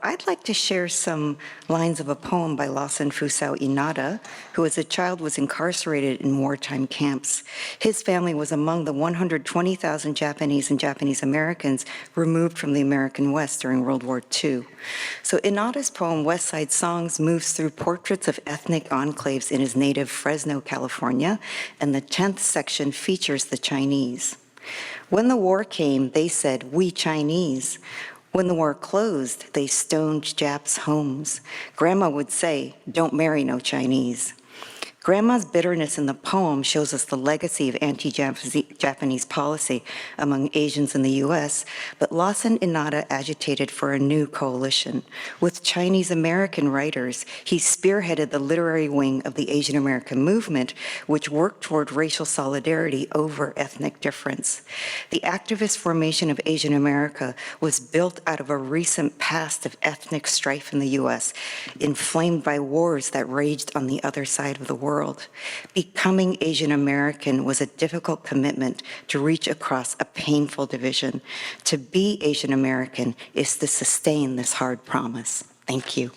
I'd like to share some lines of a poem by Lawson Fusao Inada, who as a child was incarcerated in wartime camps. His family was among the 120,000 Japanese and Japanese Americans removed from the American West during World War II. So Inada's poem, West Side Songs, moves through portraits of ethnic enclaves in his native Fresno, California, and the 10th section features the Chinese. When the war came, they said, "We Chinese." When the war closed, they stoned Japs' homes. Grandma would say, "Don't marry no Chinese." Grandma's bitterness in the poem shows us the legacy of anti-Japanese policy among Asians in the U.S., but Lawson Inada agitated for a new coalition. With Chinese American writers, he spearheaded the literary wing of the Asian American movement, which worked toward racial solidarity over ethnic difference. The activist formation of Asian America was built out of a recent past of ethnic strife in the U.S., inflamed by wars that raged on the other side of the world. Becoming Asian American was a difficult commitment to reach across a painful division. To be Asian American is to sustain this hard promise. Thank you.